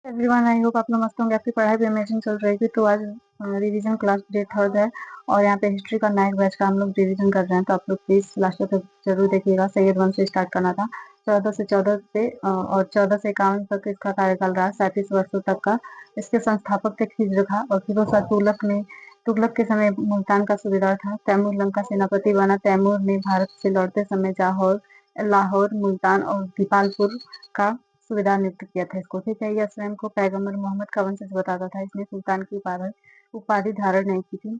Everyone, I hope आप लोग मस्त होंगे। आपकी पढ़ाई भी अमेजिंग चल रही थी। तो आज रिवीजन क्लास डे थर्ड है और यहाँ पे हिस्ट्री का नाइक बैच का हम लोग रिवीजन कर रहे हैं। तो आप लोग प्लीज लास्ट तक जरूर देखिएगा। सैयद वन से स्टार्ट करना था। 14 से 14 से और 14 से 51 तक इसका कार्यकाल रहा, 37 वर्षों तक का। इसके संस्थापक थे खिज्र खां और फिरोज शाह तुगलक के समय मुल्तान का सूबेदार था। तैमूर लंका सेनापति बना। तैमूर ने भारत से लौटते समय लाहौर, मुल्तान और दीपालपुर का सूबेदार नियुक्त किया था इसको। ठीक है, यह स्वयं को पैगंबर मोहम्मद का वंशज बताता था। इसने सुल्तान की उपाधि धारण नहीं की थी।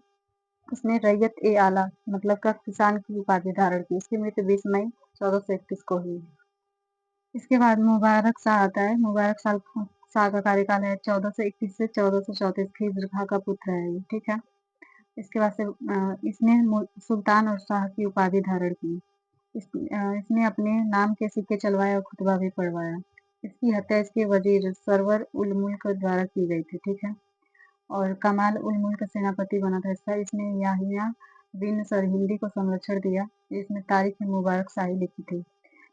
इसने रैयत ए आला मतलब का किसान की उपाधि धारण की। इसकी मृत्यु 20 मई 1421 को हुई। इसके बाद मुबारक शाह आता है। शाह का कार्यकाल है 1421 से 1434। खिज्र खां का पुत्र है ये। ठीक है, इसके बाद से इसने सुल्तान और शाह की उपाधि धारण की। इसने अपने नाम के सिक्के चलवाए और खुतबा भी पढ़वाया। इसकी हत्या इसके वजीर सरवर उल मुल्क द्वारा की गई थी। ठीक है, और कमाल उल मुल्क सेनापति बना था इसका। इसने याहिया बिन सरहिंदी को संरक्षण दिया। इसने तारीख में मुबारक शाही लिखी थी।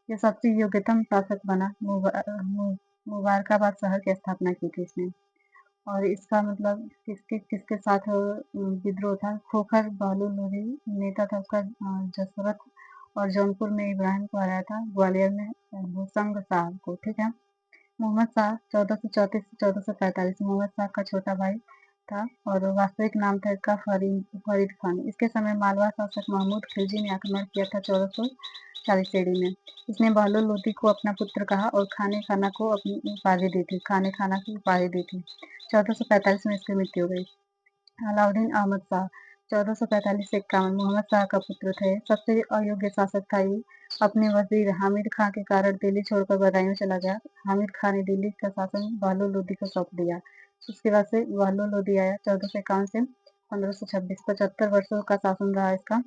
यह सबसे योग्यतम शासक बना। मुबारकाबाद शहर की स्थापना की थी इसने। और इसका मतलब किसके किसके साथ विद्रोह था। खोखर बहलूल लोधी नेता था उसका, जसरत। और जौनपुर में इब्राहिम को हराया था। ग्वालियर में भूसंग साहब को। ठीक है, मोहम्मद शाह 1434 से 1445। मोहम्मद शाह का छोटा भाई था और वास्तविक नाम था इसका फरीद खान। इसके समय मालवा शासक महमूद खिलजी ने आक्रमण किया था 1440 ईस्वी में। इसने बहलोल लोधी को अपना पुत्र कहा और खाने खाना को अपनी उपाधि दी थी। खाने खाना की उपाधि दी थी। 1445 में इसकी मृत्यु हो गई। अलाउद्दीन अहमद शाह 1445 से 51। मोहम्मद शाह का पुत्र थे। सबसे अयोग्य शासक था ये। अपने वजीर हामिद खां के कारण दिल्ली छोड़कर बदायूं चला गया। हामिद खां ने दिल्ली का शासन बहलोल लोधी को सौंप दिया। उसके बाद से बहलोल लोधी आया 1451 से 1526। 75 वर्षों का शासन रहा इसका।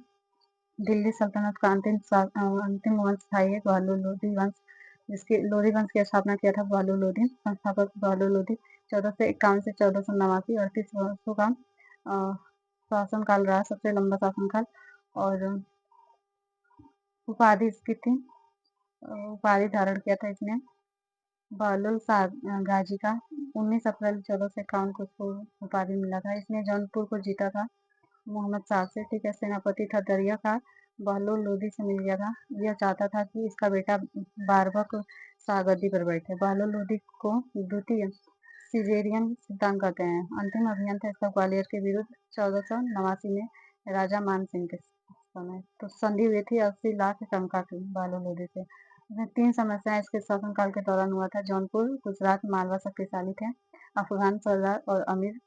दिल्ली सल्तनत का अंतिम वंश था ये बहलोल लोधी वंश, जिसके लोधी वंश की स्थापना किया था बहलोल लोधी। संस्थापक बहलोल लोधी। 1451 से 1489 38 वर्षों का शासनकाल रहा, सबसे लंबा शासनकाल। और उपाधि इसकी थी, उपाधि धारण किया था इसने बहलोल गाजी का। 19 अप्रैल 1451 को उसको उपाधि मिला था। इसने जौनपुर को जीता था मोहम्मद शाह से। ठीक है, सेनापति था दरिया का। बहलोल लोधी से मिल गया था। यह चाहता था कि इसका बेटा बारबक शाह गद्दी पर बैठे। बहलोल लोधी को द्वितीय सिजेरियन सुल्तान कहते हैं। अंतिम अभियान था इसका ग्वालियर के विरुद्ध 1489 में राजा मान सिंह के समय। तो संधि हुई थी 80 लाख टंका की बहलोल लोधी से। इसमें 3 समस्याएं इसके शासनकाल के दौरान हुआ था। जौनपुर, गुजरात, मालवा शक्तिशाली थे। अफगान सरदार और अमीर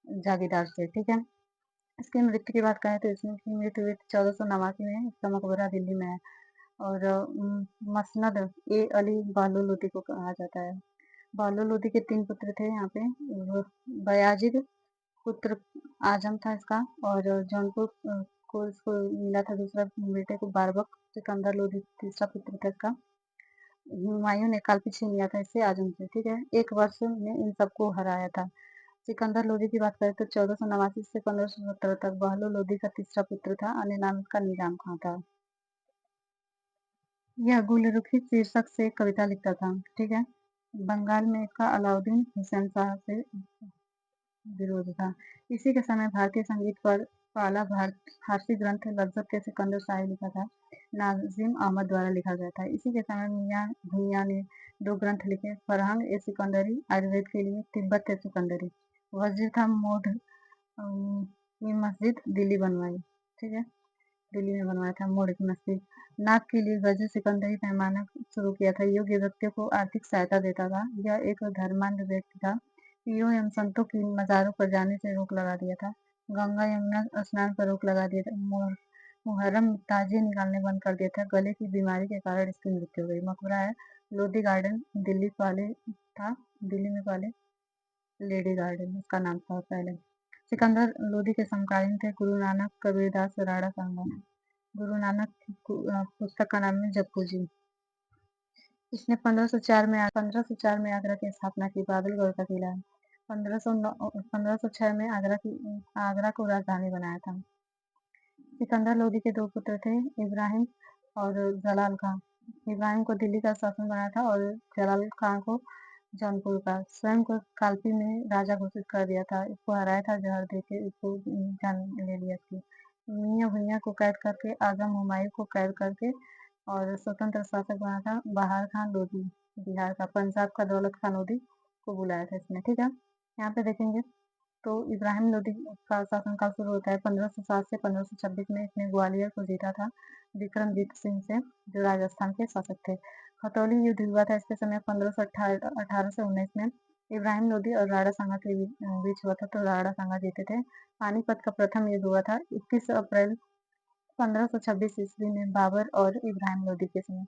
जागीरदार थे। ठीक है, इसकी मृत्यु की बात करें तो इसकी मृत्यु हुई 1489 में। इसका मकबरा दिल्ली में है। और मसनद ए अली बहलोल लोधी को कहा जाता है। बहलोल लोधी के 3 पुत्र थे यहाँ पे। बयाजिद पुत्र आजम था इसका। और जौनपुर को इसको मिला था दूसरा बेटे को बारबक। सिकंदर लोधी तीसरा पुत्र था इसका। हुमायूं ने कालपी छीन लिया था इससे आजम से। ठीक है, 1 वर्ष में इन सबको हराया था। सिकंदर लोधी की बात करें तो 1489 से 1570 तक बहलोल लोधी का तीसरा पुत्र था। अन्य नाम इसका निजाम खां था। यह गुलरुखी शीर्षक से कविता लिखता था। ठीक है, बंगाल में इसका अलाउद्दीन हुसैन शाह से विरोध था। इसी के समय भारतीय संगीत पर पहला फारसी ग्रंथ लफ्जत के सिकंदर शाही लिखा था। नाजिम अहमद द्वारा लिखा गया था। इसी के समय मियाँ भूइयाँ ने 2 ग्रंथ लिखे। फरहंग ए सिकंदरी आयुर्वेद के लिए, तिब्बत ए सिकंदरी। वजीर था मोढ़ की मस्जिद दिल्ली बनवाई। ठीक है, दिल्ली में बनवाया था मोढ़ की मस्जिद। नाक के लिए गजर सिकंदरी पैमाना शुरू किया था। योग्य व्यक्तियों को आर्थिक सहायता देता था। यह एक धर्मांध व्यक्ति था। पीरों एवं संतों की मज़ारों पर जाने से रोक लगा दिया था। गंगा यमुना स्नान पर रोक लगा दिया था। मुहर्रम में ताजिए निकालने बंद कर दिया था। गले की बीमारी के कारण इसकी मृत्यु हो गई। मकबरा है लोधी गार्डन, दिल्ली पहले था। दिल्ली में पहले लेडी गार्डन उसका नाम था पहले। सिकंदर लोधी के समकालीन थे गुरु नानक, कबीरदास, राणा सांगा। गुरु नानक की पुस्तक का नाम है जप्पू जी। इसने 1504 में आगरा की स्थापना की। बादलगढ़ का किला है। 1506 में आगरा को राजधानी बनाया था। सिकंदर लोधी के 2 पुत्र थे, इब्राहिम और जलाल खां। इब्राहिम को दिल्ली का शासन बनाया था और जलाल खां को जौनपुर का स्वयं को कालपी में राजा घोषित कर दिया था। इसको हराया था, जहर देके इसको जान ले लिया थी। मियाँ भुइयाँ को कैद करके, आजम हुमायूं को कैद करके और स्वतंत्र शासक बना था बहार खान लोधी बिहार का। पंजाब का दौलत खान लोधी को बुलाया था इसने, ठीक है। यहाँ पे देखेंगे तो इब्राहिम लोधी का शासनकाल शुरू होता है 1507 से 1526 में। इसने ग्वालियर को जीता था विक्रमजीत सिंह से, जो राजस्थान के शासक थे। खतौली युद्ध हुआ था इसके समय 1518 से 19 में। इब्राहिम लोधी और राणा सांगा के बीच हुआ था, तो राणा सांगा जीते थे। पानीपत का प्रथम युद्ध हुआ था 21 अप्रैल 1526 ईस्वी में बाबर और इब्राहिम लोधी के समय,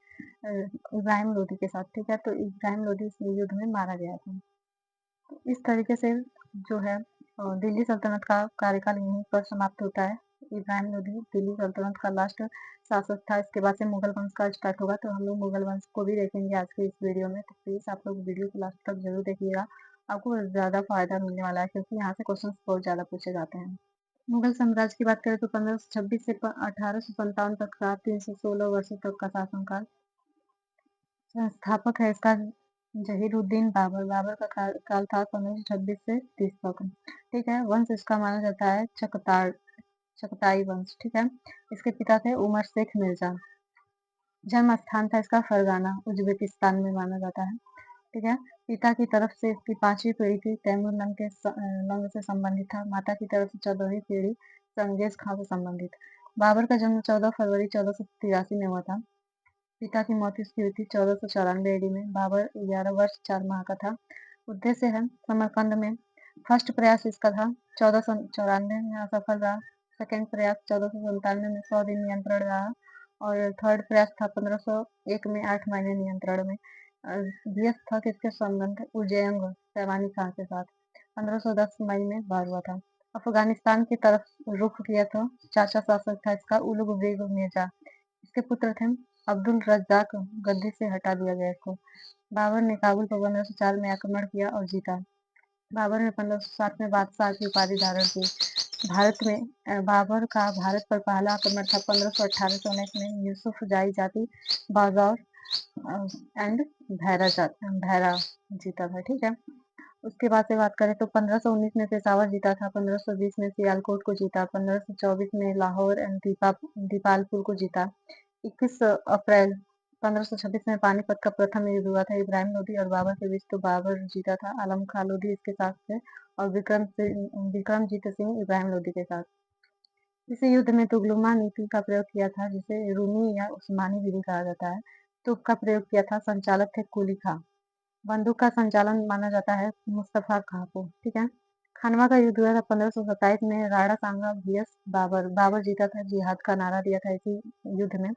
इब्राहिम लोधी के साथ, ठीक है। तो इब्राहिम लोधी इस युद्ध में मारा गया था। तो इस तरीके से जो है दिल्ली सल्तनत का कार्यकाल यहीं पर समाप्त होता है। इब्राहिम लोधी दिल्ली सल्तनत का लास्ट शासक था। इसके बाद से मुगल वंश का स्टार्ट होगा, तो हम लोग मुगल वंश को भी देखेंगे आज के इस वीडियो में। तो प्लीज आप लोग वीडियो को लास्ट तक जरूर देखिएगा, आपको ज्यादा फायदा मिलने वाला है, क्योंकि यहाँ से क्वेश्चन बहुत ज्यादा पूछे जाते हैं। मुगल साम्राज्य की बात करें तो 1526 से 1857 तक का 316 वर्षों तक का शासनकाल। संस्थापक है इसका जहीरुद्दीन बाबर। बाबर का काल था 1526 से 30 तक, ठीक है। वंश इसका माना जाता है चगताई वंश, ठीक है। इसके पिता थे उमर शेख मिर्जा। जन्म स्थान था इसका फरगाना, उज्बेकिस्तान में माना जाता है, ठीक है। पिता की तरफ से इसकी 5वीं पीढ़ी थी तैमूर लंग से संबंधित था। माता की तरफ से 14वीं पीढ़ी चंगेज खां से संबंधित। बाबर का जन्म 14 फरवरी 1483 में हुआ था। पिता की मौत इसकी हुई थी 1494 ईडी में। बाबर 11 वर्ष 4 माह का था। उद्देश्य है समरकंद में। फर्स्ट प्रयास इसका था 1494 में, असफल रहा। सेकेंड प्रयास 1497 में 100 दिन नियंत्रण रहा, और थर्ड प्रयास था 1501 में 8 महीने नियंत्रण में। व्यस्त था किसके संबंध उज्जैंग सैवानी खां के साथ। 1510 मई में वार हुआ था। अफगानिस्तान की तरफ रुख किया था। चाचा शासक था इसका उलुग बेग मिर्जा। इसके पुत्र थे अब्दुल रज्जाक। गद्दी से हटा दिया गया इसको। बाबर ने काबुल पर 1504 में आक्रमण किया और जीता। बाबर ने 1507 में बादशाह की उपाधि धारण की। भारत में बाबर का भारत पर पहला आक्रमण था 1518 से 19 में। यूसुफ जाई जाति बागौर एंड भैरा जीता था, ठीक है। उसके बाद से बात करें तो 1519 में पेशावर जीता था। 1520 में सियालकोट को जीता। 1524 में लाहौर एंड दीपालपुर को जीता। 21 अप्रैल 1526 में पानीपत का प्रथम युद्ध हुआ था इब्राहिम लोधी और बाबर के बीच, तो बाबर जीता था। आलम खां लोधी इसके साथ थे, और विक्रमजीत सिंह इब्राहिम लोधी के साथ। इस युद्ध में तुगलमा नीति का प्रयोग किया था, जिसे रूमी या उस्मानी विधि कहा जाता है। तुग का प्रयोग किया था, संचालक थे कुली खां। बंदूक का संचालन माना जाता है मुस्तफा खां को, ठीक है। खानवा का युद्ध हुआ था 1527 में। राणा सांगा vs बाबर। बाबर जीता था, जिहाद का नारा दिया था इसी युद्ध में।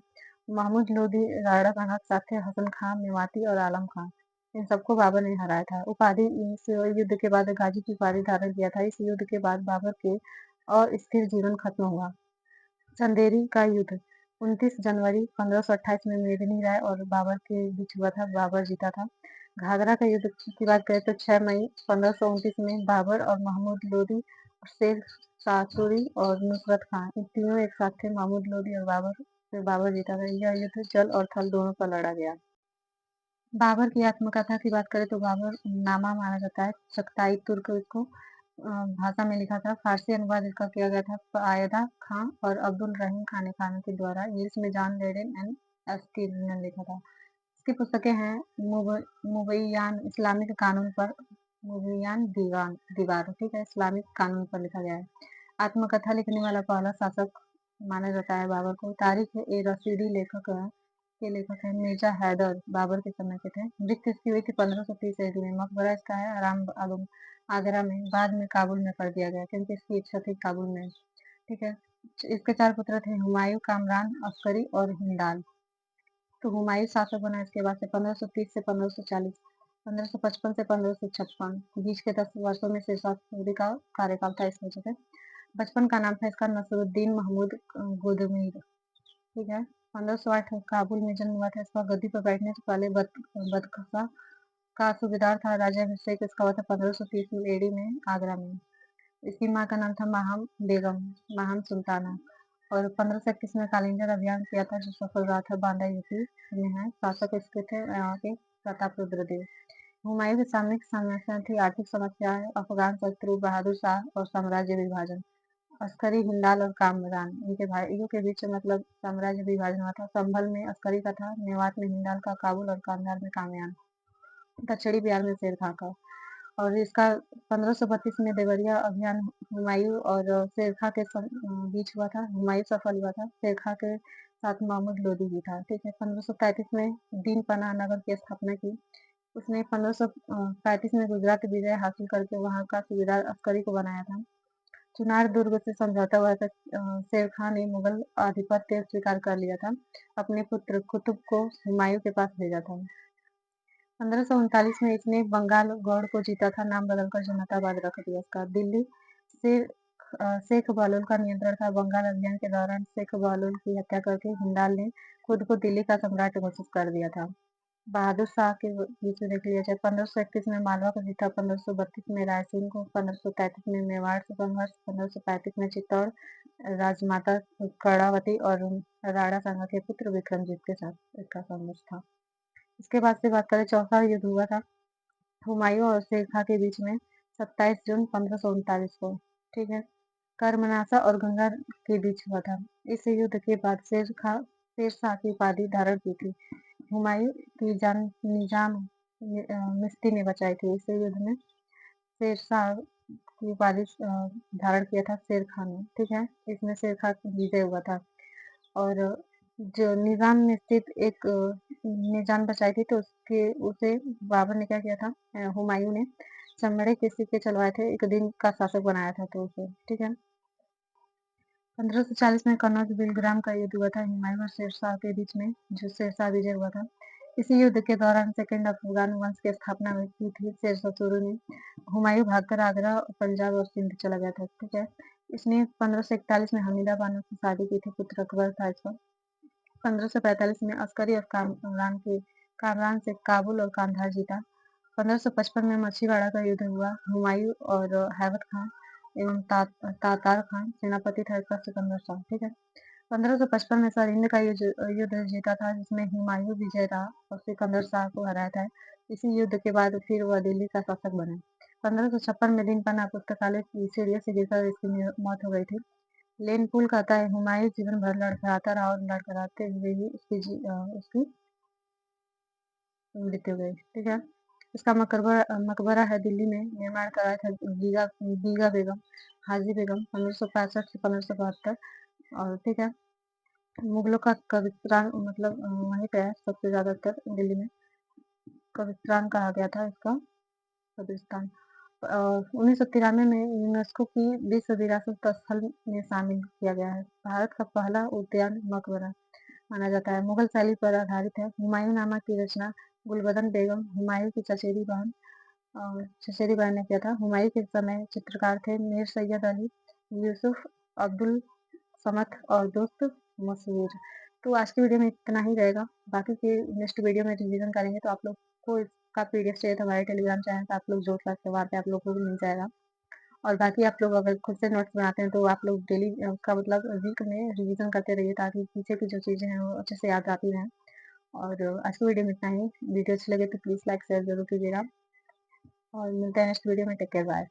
महमूद लोधी राणा सांगा के साथ थे, हसन खां मेवाती और आलम खां, इन सबको बाबर ने हराया था। उपाधि इस युद्ध के बाद गाजी की उपाधि धारण किया था। इस युद्ध के बाद बाबर के अस्थिर जीवन खत्म हुआ। चंदेरी का युद्ध 29 जनवरी 1528 में मेदिनी राय और बाबर के बीच हुआ था। बाबर जीता था। घाघरा का युद्ध की बात करें तो 6 मई 1529 में बाबर और महमूद लोधी, शेख सासुरी और नुसरत खां, इन तीनों एक साथ थे। महमूद लोधी और बाबर से बाबर जीता था। यह युद्ध जल और थल दोनों पर लड़ा गया। बाबर की आत्मकथा की बात करें तो बाबर नामा माना जाता है। चगताई तुर्क को भाषा में लिखा था। फारसी अनुवाद इसका किया गया था आयदा खां और अब्दुल रहीम खाने खान के द्वारा। इंग्लिश में जॉन लेडेन एंड एस्टील ने लिखा था। इसकी पुस्तकें हैं मुबैयान इस्लामिक कानून पर, मुबैयान दीवार, ठीक है, इस्लामिक कानून पर लिखा गया है। आत्मकथा लिखने वाला पहला शासक माना जाता है बाबर को। तारिख ए रशीदी लेखक है मिर्जा हैदर, बाबर के समय के थे। मृत्यु इसकी हुई थी 1530 ईस्वी में। मकबरा इसका है आराम आलम आगरा में। बाद में काबुल में कर दिया गया, क्योंकि इसकी इच्छा थी काबुल में, ठीक है। इसके 4 पुत्र थे हुमायूं, कामरान, अस्करी और हिंदाल। तो हुमायूं शासक बना इसके बाद से 1530 से 1540, 1555 से 1556, बीच के 10 वर्षों में शेरशाह सूरी का कार्यकाल था इस वजह से। बचपन का नाम था इसका नसरुद्दीन महमूद गोदमीर, ठीक है। 1508 काबुल में जन्म हुआ था इसका। गद्दी पर बैठने से पहले बदखसा का सूबेदार था। राज्याभिषेक इसका हुआ था 1530 में एडी में, आगरा में। इसकी माँ का नाम था माहम बेगम, माहम सुल्ताना। और 1521 में कालिंगर अभियान किया था, जो सफल रहा था। बांदा यूपी में है। शासक इसके थे यहाँ के प्रताप रुद्र देव। हुमायूं के सामने की समस्या थी आर्थिक समस्याएं, अफगान शत्रु, बहादुर शाह और साम्राज्य विभाजन। अस्करी, हिंडाल और कामरान, इनके भाइयों के बीच मतलब साम्राज्य विभाजन हुआ था। संभल में अस्करी का था, मेवात में हिंडाल का, काबुल और कांधार में कामयान, दक्षिणी बिहार में शेर खां का। और इसका 1532 में देवरिया अभियान हुमायूं और शेर खां के बीच हुआ था। हुमायूं सफल हुआ था, शेर खां के साथ महमूद लोदी भी था। ठीक है, 1535 में दीन पनाह नगर की स्थापना की। उसने 1535 में गुजरात विजय हासिल करके वहां का सूबेदार अस्करी को बनाया था। चुनार दुर्ग से समझौता हुआ था। शेर खां ने मुगल आधिपत्य स्वीकार कर लिया था। अपने पुत्र कुतुब को हुमायूं के पास भेजा था। 1539 में इसने बंगाल गौड़ को जीता था, नाम बदलकर जनताबाद रख दिया इसका। दिल्ली से शेख बहलूल का नियंत्रण था। बंगाल अभियान के दौरान शेख बहलूल की हत्या करके हिंडाल ने खुद को दिल्ली का सम्राट घोषित कर दिया था। बहादुर शाह के बीच में देख लिया जाए, 1531 में मालवा को जीता, 1532 में रायसेन को, 1533 में मेवाड़ से संघर्ष, 1535 में चित्तौड़ राजमाता कर्णावती और राणा सांगा के पुत्र विक्रमजीत के साथ इसका संघर्ष था। इसके बाद से बात करें, चौथा युद्ध हुआ था हुमायूं और शेर खां के बीच में 27 जून 1539 को। ठीक है, कर्मनासा और गंगा के बीच हुआ था। इस युद्ध के बाद शेर शाह की उपाधि धारण की थी। हुमायूं की जान निजाम मिस्ती ने बचाई थी। इस युद्ध में शेर शाह की उपाधि धारण किया था शेर खान ने। ठीक है, इसमें शेर खान विजय हुआ था। और जो निजाम में स्थित एक ने जान बचाई थी, तो उसे बाबर ने क्या किया था, हुमायूं ने चमड़े के सिक्के चलवाए थे, एक दिन का शासक बनाया था तो उसे। ठीक है, 1540 में कन्नौज बिलग्राम का युद्ध हुआ था हुमायूं और शेरशाह के बीच में, जो शेरशाह विजय हुआ था। इसी युद्ध के दौरान सेकंड अफगान वंश की स्थापना हुई की थी शेरशाह सूरी ने। हुमायूं भागकर आगरा, पंजाब और सिंध चला गया था। ठीक है, इसने 1541 में हमीदा बानो से शादी की थी, पुत्र अकबर था इसका। 1545 में अस्करी और कामरान से काबुल और कांधार जीता। 1555 में मछीवाड़ा का युद्ध हुआ। हुमायूं और हैबत खान एवं तातार खान सेनापति था इसका सिकंदर शाह। ठीक है, 1555 में सरहिंद का युद्ध जीता था, जिसमें हुमायूं विजय रहा और सिकंदर शाह को हराया था। इसी युद्ध के बाद फिर वह दिल्ली का शासक बने। 1556 में दिन पन्ना पुस्तकालय की सीढ़ियों से गिरकर इसकी मौत हो गई थी। लेन पुल कहता है, हुमायूं जीवन भर लड़खड़ाता रहा और लड़खड़ाते हुए ही उसकी मृत्यु हो गई। ठीक है, इसका मकबरा है दिल्ली में, निर्माण कराया था बीगा बेगम, हाजी बेगम, 1565 से 1572। और ठीक है, मुगलों का कब्रिस्तान मतलब वहीं पे है सबसे ज्यादातर दिल्ली में, कब्रिस्तान कहा गया था इसका, कब्रिस्तान। 1993 में यूनेस्को की विश्व विरासत स्थल में शामिल किया गया है। भारत का पहला उद्यान मकबरा माना जाता है, मुगल शैली पर आधारित है। हुमायूं नामा की रचना गुलबदन बेगम, हुमायूं की चचेरी बहन ने किया था। हुमायूं के समय चित्रकार थे मीर सैयद अली, यूसुफ, अब्दुल समद और दोस्त मसूर। तो आज की वीडियो में इतना ही रहेगा। बाकी के नेक्स्ट वीडियो में रिवीजन करेंगे, तो आप लोग को इसका पीडीएफ चाहिए तो हमारे टेलीग्राम चैनल पर आप लोग जोड़ सकते हो, वहाँ पे आप लोग को भी मिल जाएगा। और बाकी आप लोग अगर खुद से नोट्स बनाते हैं, तो आप लोग डेली उसका मतलब वीक में रिवीजन करते रहिए, ताकि पीछे की जो चीज़ें हैं वो अच्छे से याद आती रहें। और आज की वीडियो में इतना ही। वीडियो अच्छी लगे तो प्लीज़ लाइक शेयर जरूर कीजिएगा, और मिलते हैं नेक्स्ट वीडियो में। Take care, bye.